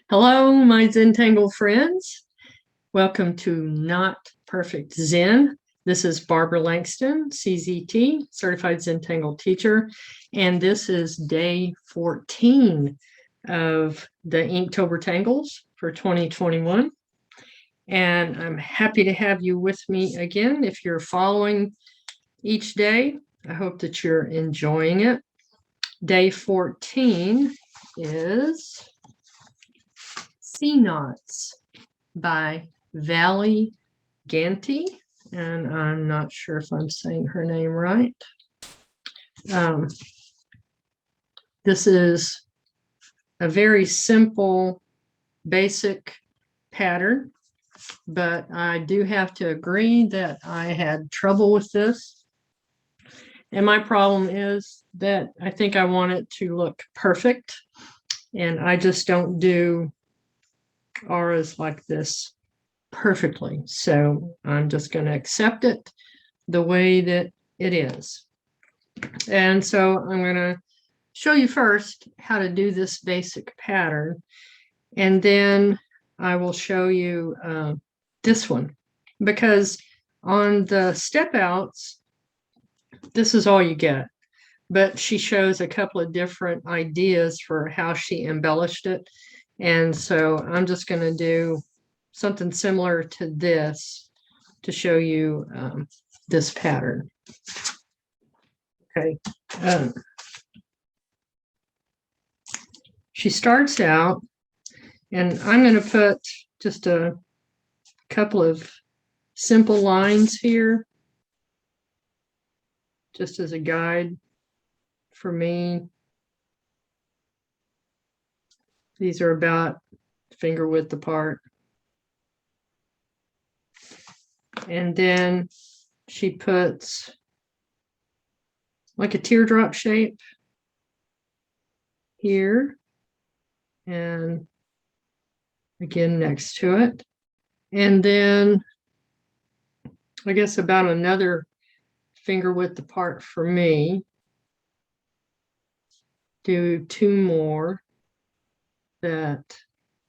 Hello, my Zentangle friends. Welcome to Not Perfect Zen. This is Barbara Langston, CZT, Certified Zentangle Teacher, and this is day 14 of the Inktober Tangles for 2021. And I'm happy to have you with me again. If you're following each day, I hope that you're enjoying it. Day 14 is C Knots by Valli, Ganti, and I'm not sure if I'm saying her name right. This is a very simple, basic pattern, but I do have to agree that I had trouble with this. And my problem is that I think I want it to look perfect, and I just don't do auras like this perfectly. So I'm just going to accept it the way that it is. And so I'm going to show you first how to do this basic pattern. And then I will show you this one, because on the step outs, this is all you get. But she shows a couple of different ideas for how she embellished it. And so I'm just going to do something similar to this to show you this pattern. Okay. She starts out, and I'm going to put just a couple of simple lines here, just as a guide for me. These are about finger width apart. And then she puts like a teardrop shape here, and again next to it. And then I guess about another finger width apart for me, do two more that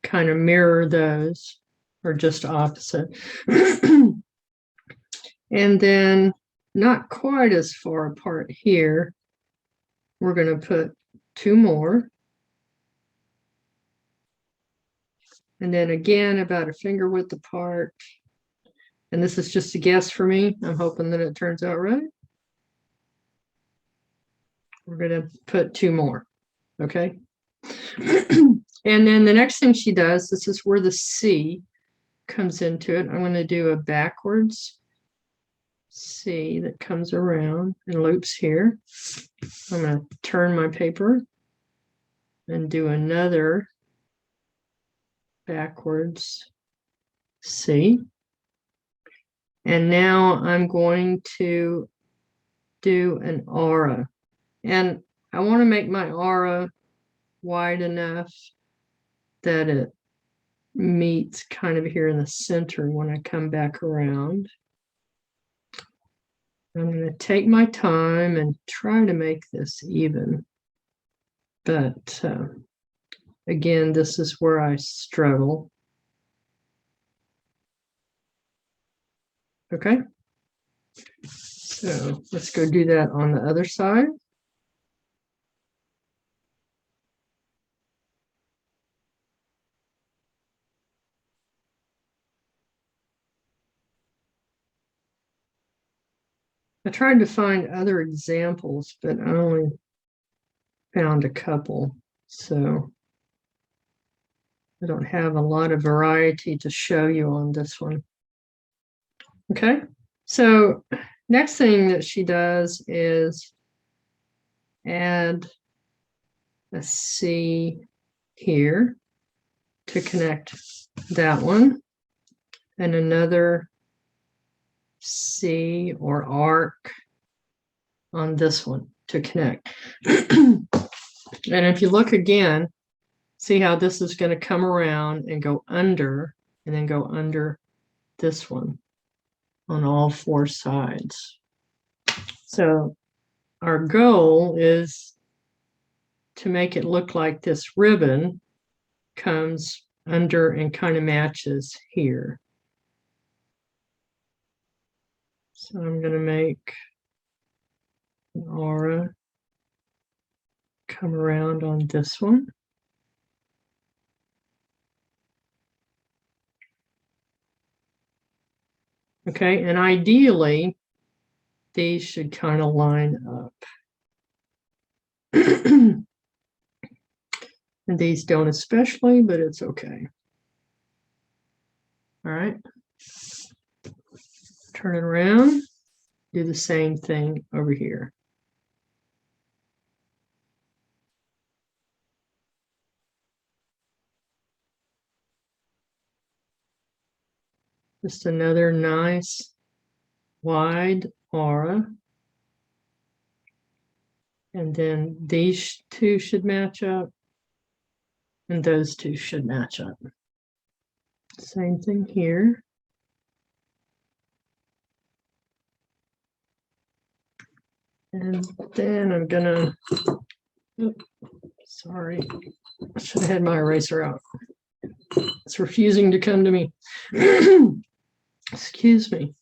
kind of mirror those, or just opposite. And then not quite as far apart here, we're going to put two more. And then again, about a finger width apart. And this is just a guess for me. I'm hoping that it turns out right. We're going to put two more. Okay. And then the next thing she does, this is where the C comes into it. I'm going to do a backwards C that comes around and loops here. I'm going to turn my paper and do another backwards C. And now I'm going to do an aura. And I want to make my aura wide enough that it meets kind of here in the center when I come back around. I'm going to take my time and try to make this even. But again, this is where I struggle. Okay. So let's go do that on the other side. I tried to find other examples, but I only found a couple. So I don't have a lot of variety to show you on this one. Okay. So next thing that she does is add a C here to connect that one, and another C or arc on this one to connect. And if you look again, see how this is going to come around and go under, and then go under this one on all four sides. So our goal is to make it look like this ribbon comes under and kind of matches here. So I'm going to make an aura come around on this one. Okay, and ideally, these should kind of line up. And these don't especially, but it's okay. All right. Turn it around. Do the same thing over here. Just another nice wide aura. And then these two should match up. And those two should match up. Same thing here. And then I'm gonna, sorry, I should have had my eraser out. It's refusing to come to me. Excuse me.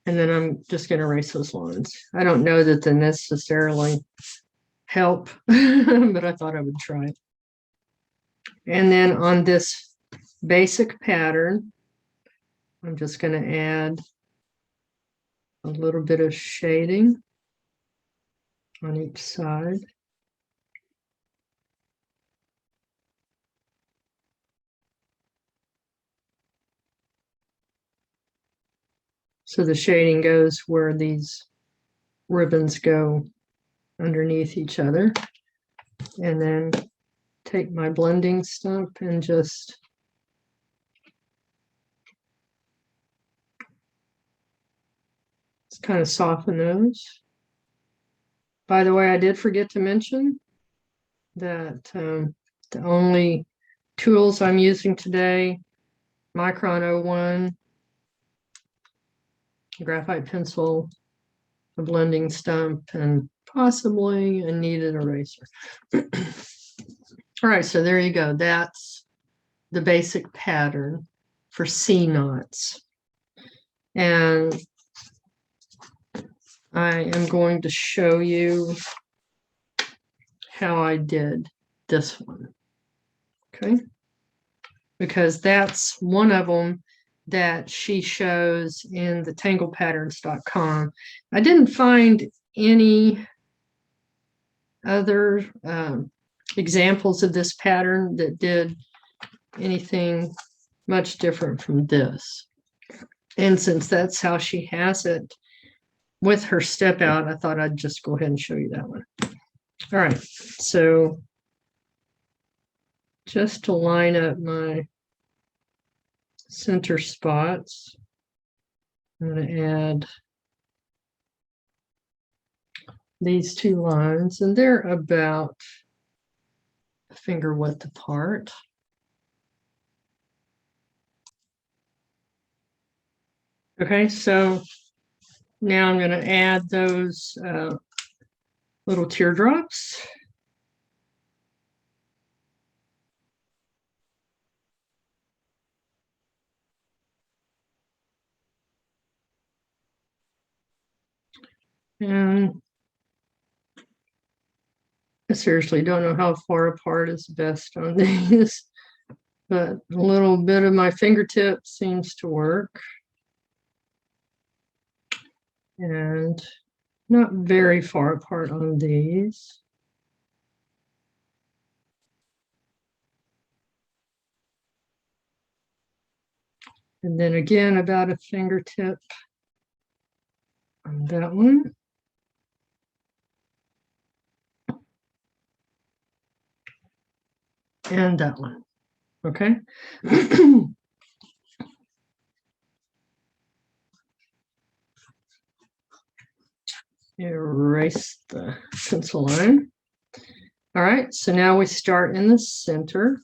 And then I'm just gonna erase those lines. I don't know that they necessarily help, but I thought I would try. And then on this basic pattern, I'm just going to add a little bit of shading on each side. So the shading goes where these ribbons go underneath each other. And then take my blending stump and just kind of soften those. By the way, I did forget to mention that the only tools I'm using today, Micron 01, graphite pencil, a blending stump, and possibly a kneaded eraser. All right, so there you go. That's the basic pattern for C knots. And I am going to show you how I did this one, okay? Because that's one of them that she shows in the tanglepatterns.com. I didn't find any other examples of this pattern that did anything much different from this. And since that's how she has it with her step out, I thought I'd just go ahead and show you that one. All right, so just to line up my center spots, I'm going to add these two lines, and they're about a finger width apart. Okay, so now I'm going to add those little teardrops. And I seriously don't know how far apart is best on these, but a little bit of my fingertip seems to work. And not very far apart on these. And then again, about a fingertip on that one. And that one, okay? Erase the pencil line. All right, so now we start in the center.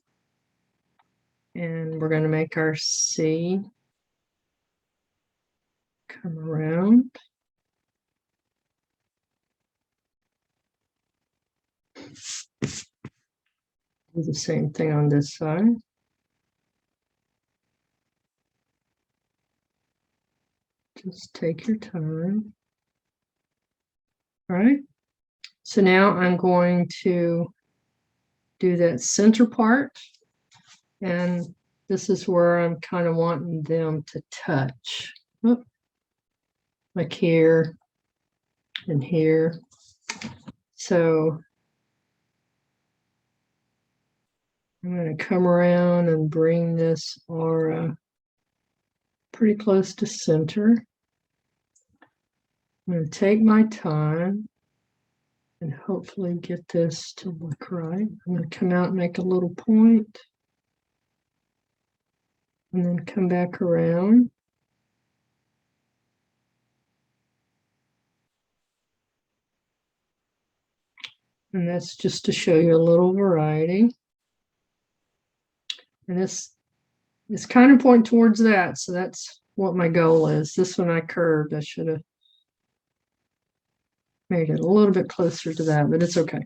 And we're going to make our C come around. Do the same thing on this side. Just take your time. All right. So now I'm going to do that center part. And this is where I'm kind of wanting them to touch. Oh, like here and here. So I'm going to come around and bring this aura pretty close to center. I'm going to take my time and hopefully get this to look right. I'm going to come out and make a little point, and then come back around. And that's just to show you a little variety. And this is kind of pointing towards that. So that's what my goal is. This one I curved. I should have made it a little bit closer to that, but it's okay.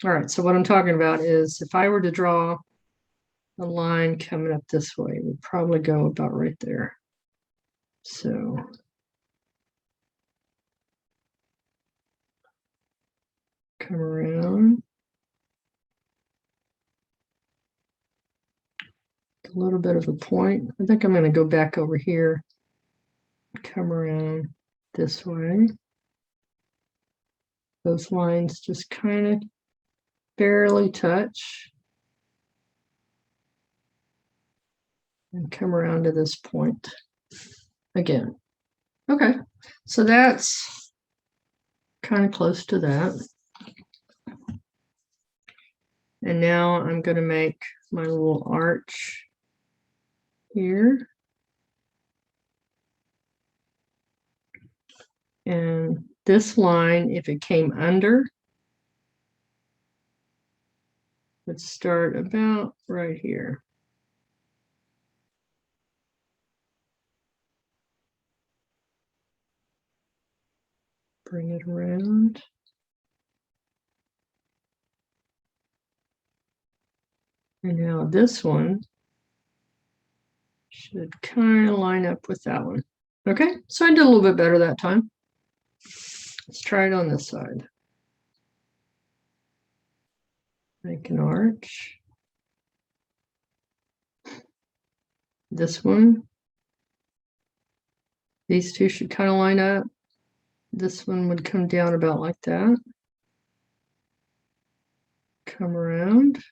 All right. So what I'm talking about is if I were to draw a line coming up this way, it would probably go about right there. So come around. A little bit of a point. I think I'm going to go back over here, come around this way. Those lines just kind of barely touch. And come around to this point again. Okay, so that's kind of close to that. And now I'm going to make my little arch here. And this line, if it came under, would start about right here. Bring it around. And now this one should kind of line up with that one. Okay, so I did a little bit better that time. Let's try it on this side. Make an arch. This one. These two should kind of line up. This one would come down about like that. Come around.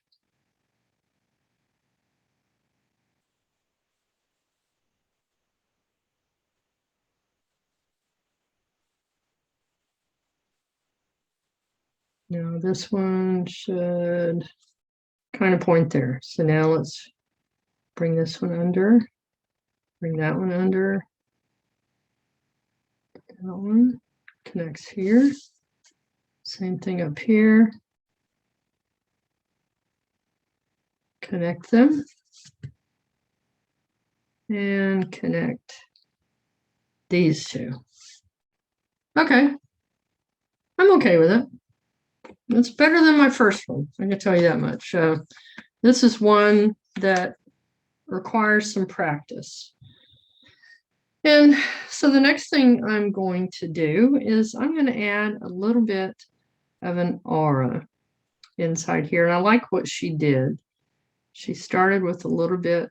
Now this one should kind of point there. So now let's bring this one under, bring that one under. That one connects here. Same thing up here. Connect them. And connect these two. Okay. I'm okay with it. It's better than my first one. I can tell you that much. This is one that requires some practice. And so the next thing I'm going to do is I'm going to add a little bit of an aura inside here. And I like what she did. She started with a little bit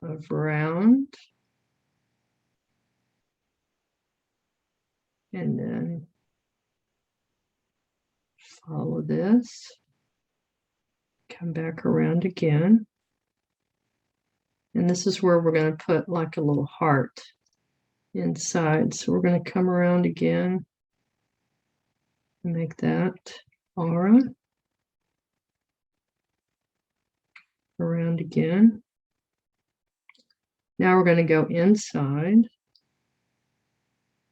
of round. And then follow this. Come back around again. And this is where we're going to put like a little heart inside. So we're going to come around again and make that aura. Around again. Now we're going to go inside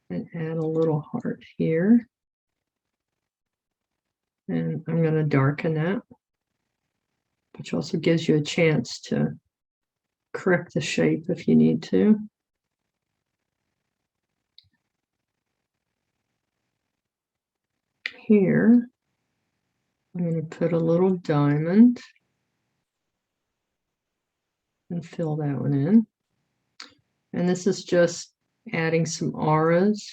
and add a little heart here. And I'm going to darken that, which also gives you a chance to correct the shape if you need to. Here, I'm going to put a little diamond and fill that one in. And this is just adding some auras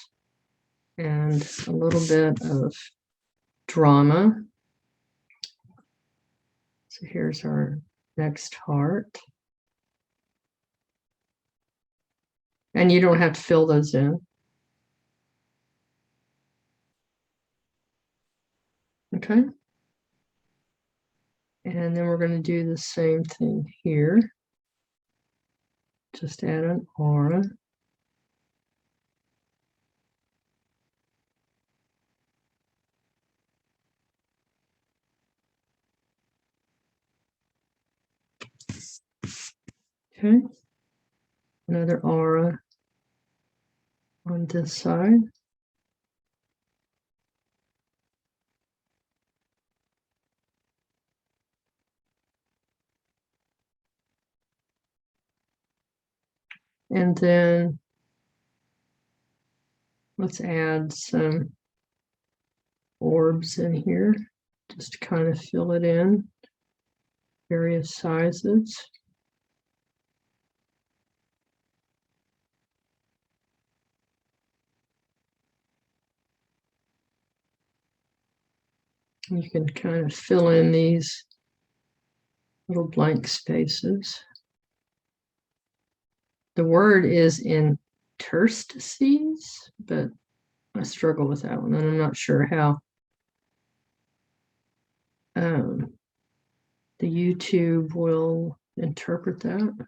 and a little bit of drama. So here's our next heart. And you don't have to fill those in. Okay. And then we're going to do the same thing here. Just add an aura. Okay. Another aura on this side. And then let's add some orbs in here, just to kind of fill it in, various sizes. You can kind of fill in these little blank spaces. The word is interstices, but I struggle with that one, and I'm not sure how the YouTube will interpret that.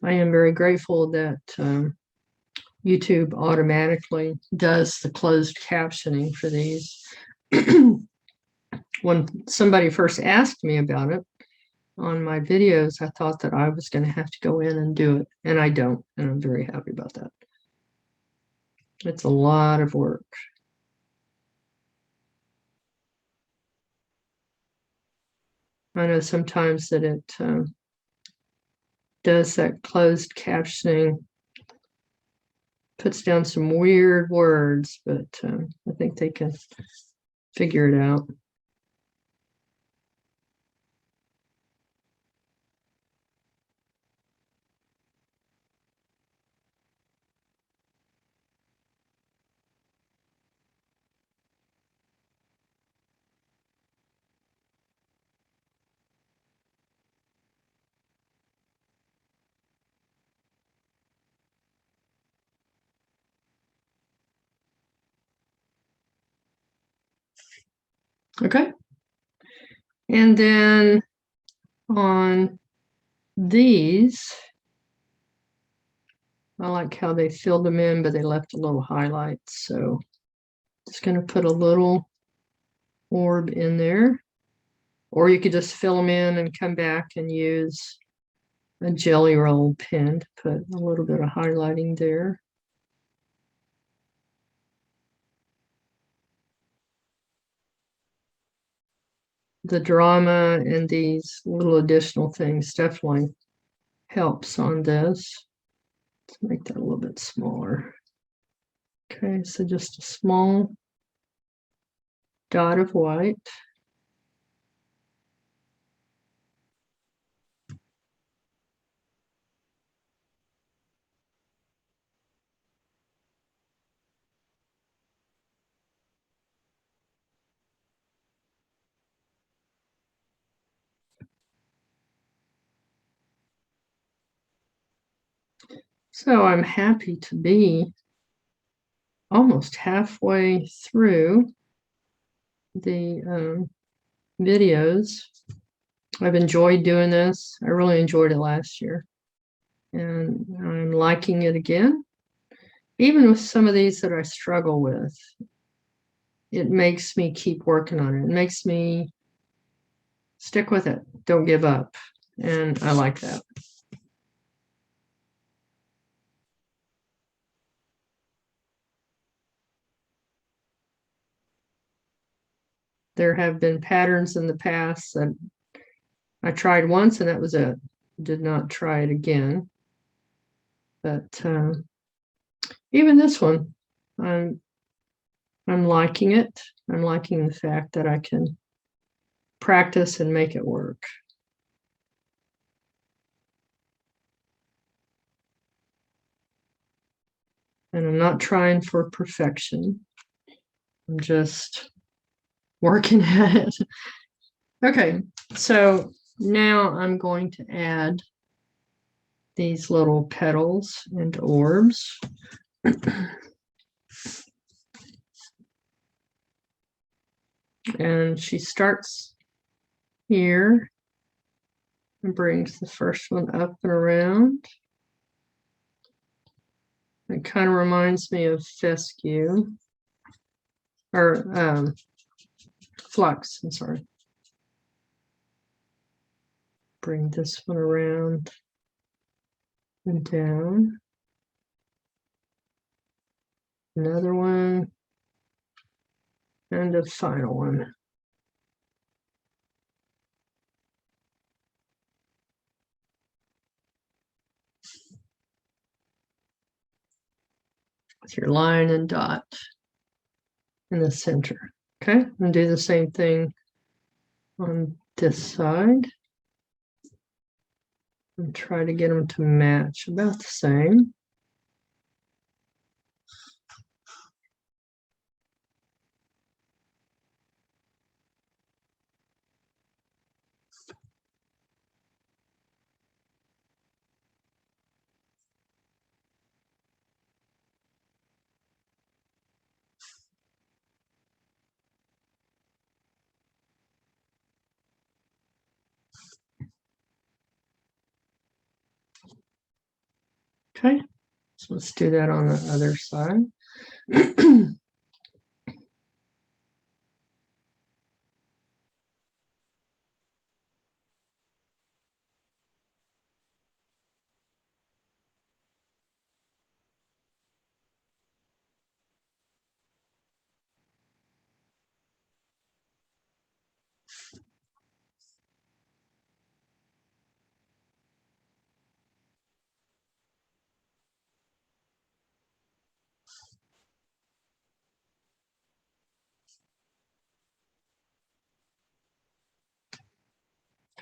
I am very grateful that YouTube automatically does the closed captioning for these. When somebody first asked me about it on my videos, I thought that I was going to have to go in and do it, and I don't, and I'm very happy about that. It's a lot of work. I know sometimes that it does that closed captioning, puts down some weird words, but I think they can figure it out. Okay. And then on these, I like how they filled them in, but they left a little highlights. So just going to put a little orb in there, or you could just fill them in and come back and use a jelly roll pen to put a little bit of highlighting there. The drama and these little additional things definitely helps on this. Let's make that a little bit smaller. Okay, so just a small dot of white. So I'm happy to be almost halfway through the videos. I've enjoyed doing this. I really enjoyed it last year, and I'm liking it again. Even with some of these that I struggle with, it makes me keep working on it. It makes me stick with it. Don't give up. And I like that. There have been patterns in the past that I tried once and that was it. Did not try it again. But even this one, I'm liking it. I'm liking the fact that I can practice and make it work. And I'm not trying for perfection. I'm just working at it. Okay, so now I'm going to add these little petals and orbs. And she starts here and brings the first one up and around. It kind of reminds me of fescue or flux, I'm sorry. Bring this one around and down. Another one. And the final one. With your line and dot in the center. Okay, and do the same thing on this side. And try to get them to match about the same. Okay, so let's do that on the other side.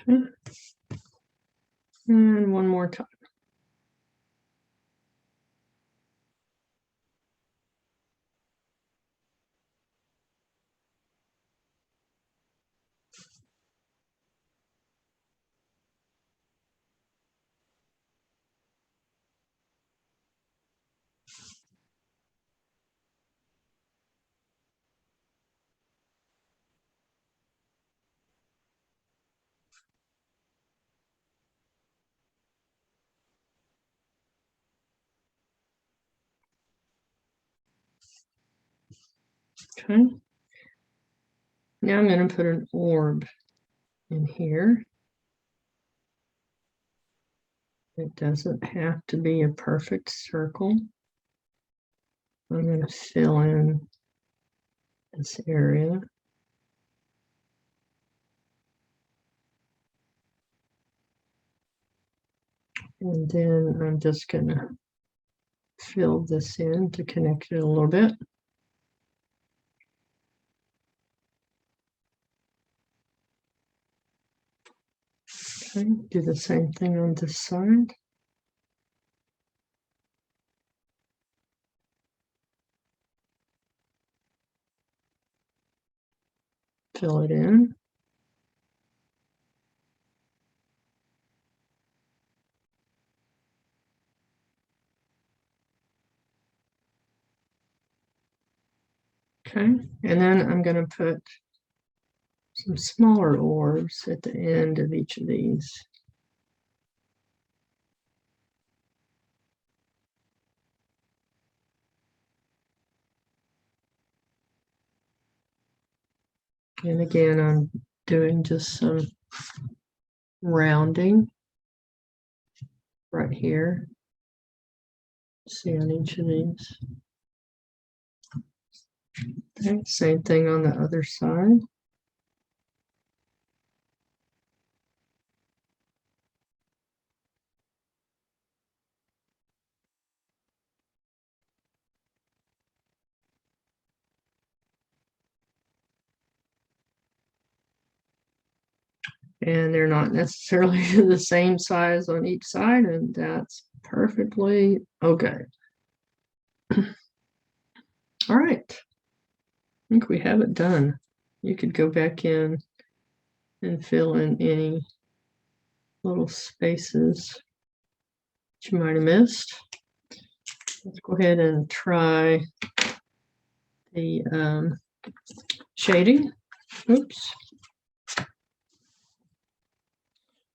Okay. And one more time. Okay. Now I'm going to put an orb in here. It doesn't have to be a perfect circle. I'm going to fill in this area. And then I'm just going to fill this in to connect it a little bit. Okay, do the same thing on this side. Fill it in. Okay, and then I'm going to put some smaller orbs at the end of each of these. And again, I'm doing just some rounding right here. See on each of these. Okay, same thing on the other side. and they're not necessarily the same size on each side, and that's perfectly okay. All right, I think we have it done. You could go back in and fill in any little spaces that you might have missed. Let's go ahead and try the shading. Oops.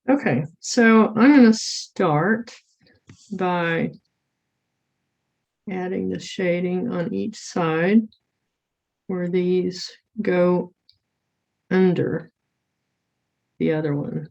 Okay, so I'm going to start by adding the shading on each side where these go under the other one.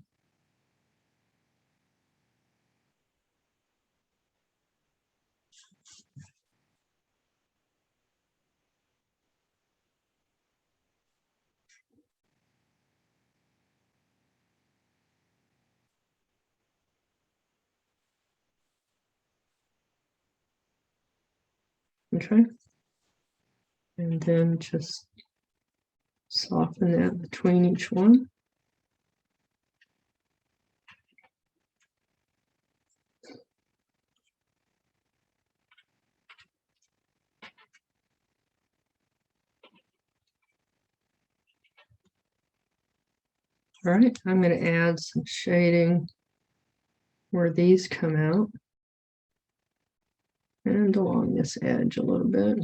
Okay, and then just soften that between each one. All right, I'm going to add some shading where these come out and along this edge a little bit.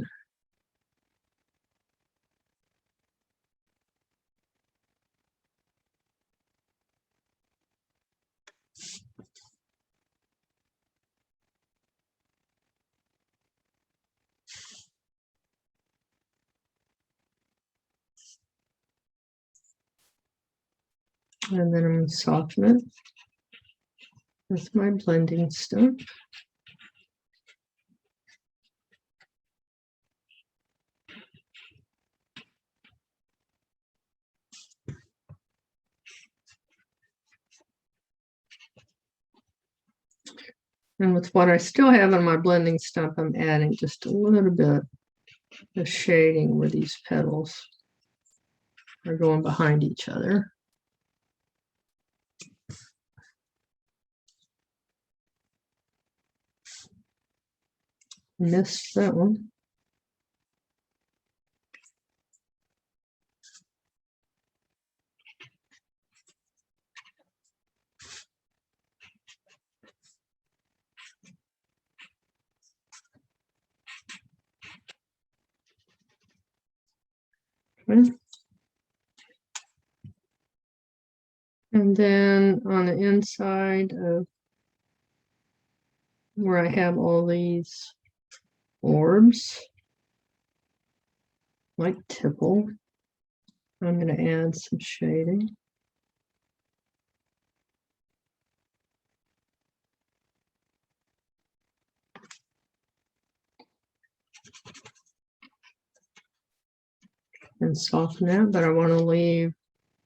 And then I'm going to soften it with my blending stuff. And with what I still have in my blending stuff, I'm adding just a little bit of shading where these petals are going behind each other. Missed that one. Okay. And then on the inside of where I have all these orbs, like tipple, I'm going to add some shading. And soften that, but I want to leave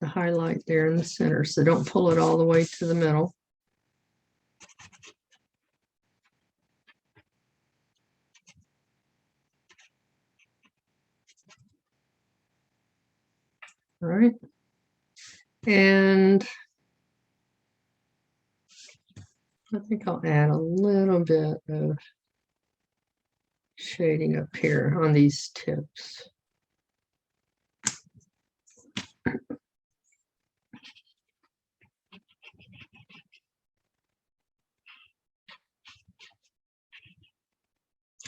the highlight there in the center, so don't pull it all the way to the middle. All right. And I think I'll add a little bit of shading up here on these tips.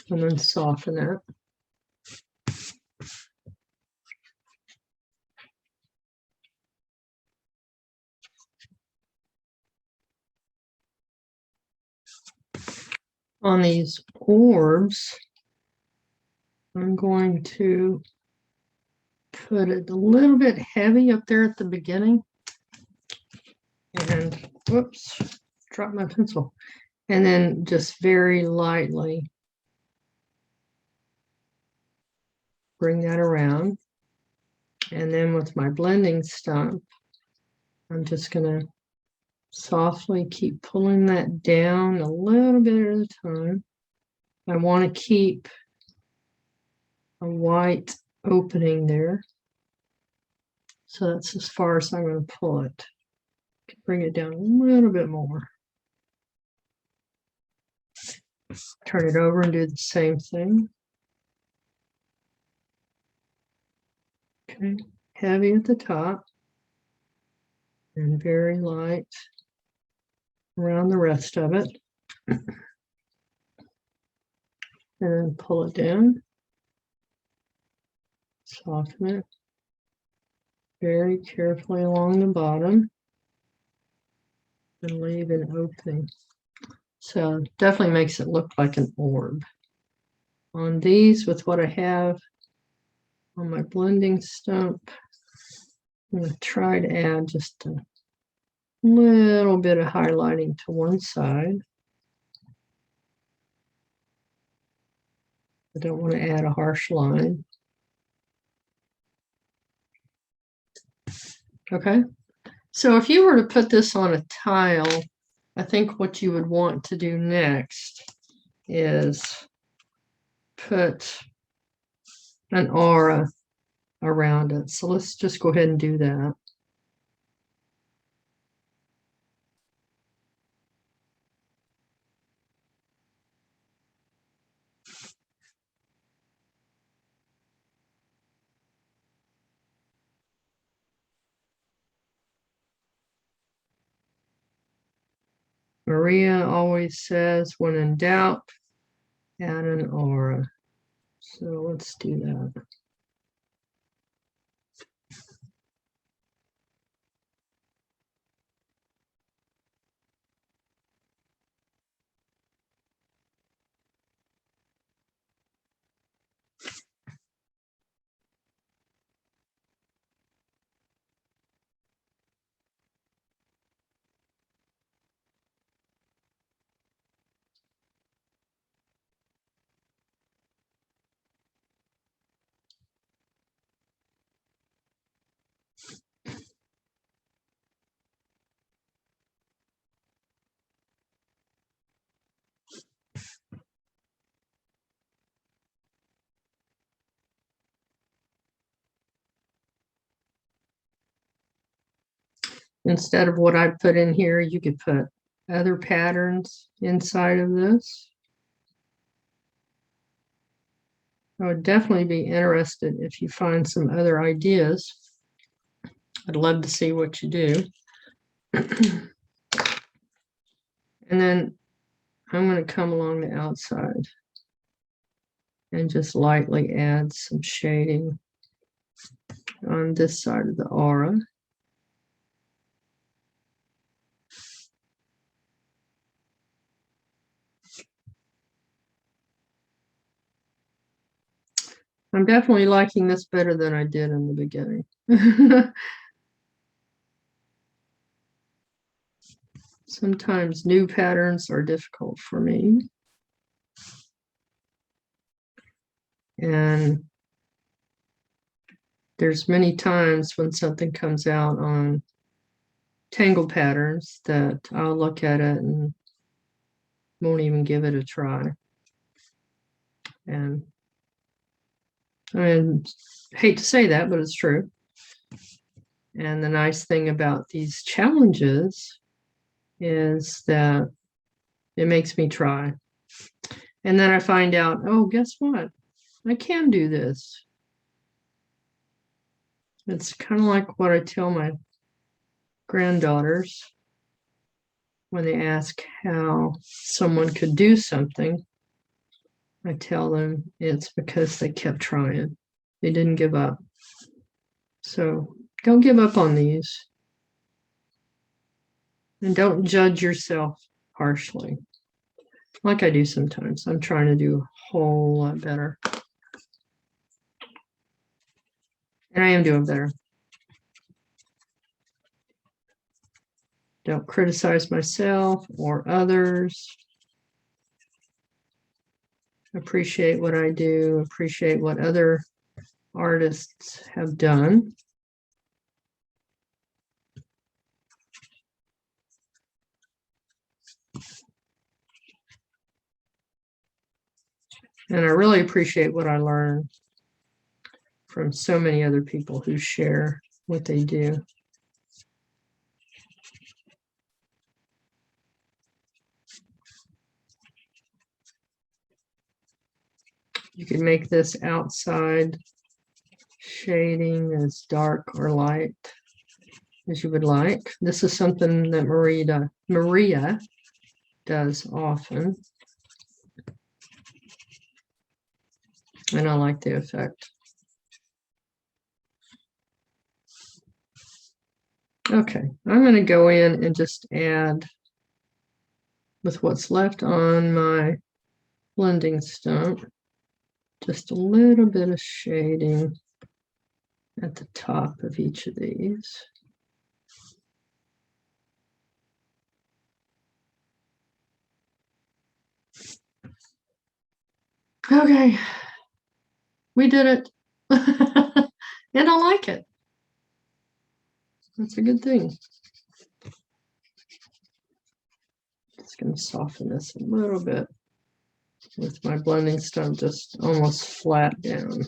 And then soften it. On these orbs, I'm going to put it a little bit heavy up there at the beginning. And whoops, dropped my pencil. And then just very lightly bring that around. And then with my blending stump, I'm just going to softly keep pulling that down a little bit at a time. I want to keep a white opening there. So that's as far as I'm going to pull it. Bring it down a little bit more. Turn it over and do the same thing. Okay, heavy at the top and very light around the rest of it. And then pull it down, soften it very carefully along the bottom and leave an opening. So definitely makes it look like an orb. On these, with what I have on my blending stump, I'm going to try to add just a little bit of highlighting to one side. I don't want to add a harsh line. Okay, so if you were to put this on a tile, I think what you would want to do next is put an aura around it. So let's just go ahead and do that. Maria always says, when in doubt, add an aura. So let's do that. Instead of what I put in here, you could put other patterns inside of this. I would definitely be interested if you find some other ideas. I'd love to see what you do. And then I'm going to come along the outside and just lightly add some shading on this side of the aura. I'm definitely liking this better than I did in the beginning. Sometimes new patterns are difficult for me. And there's many times when something comes out on tangle patterns that I'll look at it and won't even give it a try. And I hate to say that, but it's true. And the nice thing about these challenges is that it makes me try. And then I find out, oh, guess what? I can do this. It's kind of like what I tell my granddaughters when they ask how someone could do something. I tell them it's because they kept trying. They didn't give up. So don't give up on these. And don't judge yourself harshly. Like I do sometimes. I'm trying to do a whole lot better. And I am doing better. Don't criticize myself or others. Appreciate what I do. Appreciate what other artists have done. And I really appreciate what I learn from so many other people who share what they do. You can make this outside shading as dark or light as you would like. This is something that Maria does often. And I like the effect. Okay, I'm going to go in and just add, with what's left on my blending stump, just a little bit of shading at the top of each of these. Okay, we did it. And I like it. That's a good thing. Just going to soften this a little bit with my blending stump just almost flat down,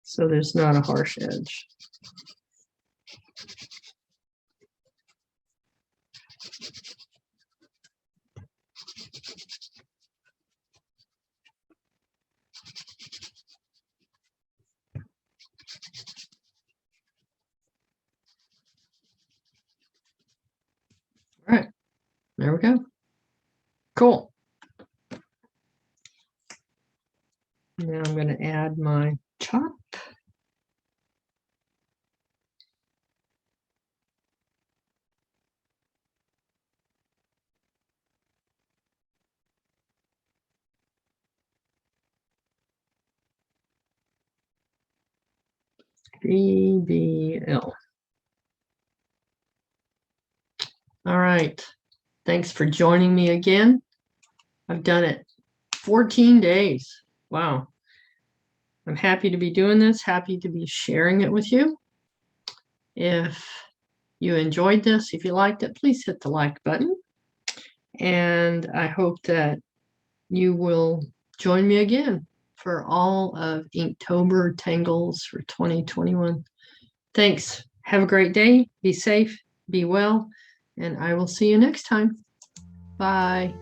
so there's not a harsh edge. All right, there we go. Cool. Now I'm going to add my chop. BBL. All right. Thanks for joining me again. I've done it 14 days. Wow. I'm happy to be doing this, happy to be sharing it with you. If you enjoyed this, if you liked it, please hit the like button. And I hope that you will join me again for all of Inktober Tangles for 2021. Thanks. Have a great day. Be safe, be well, and I will see you next time. Bye.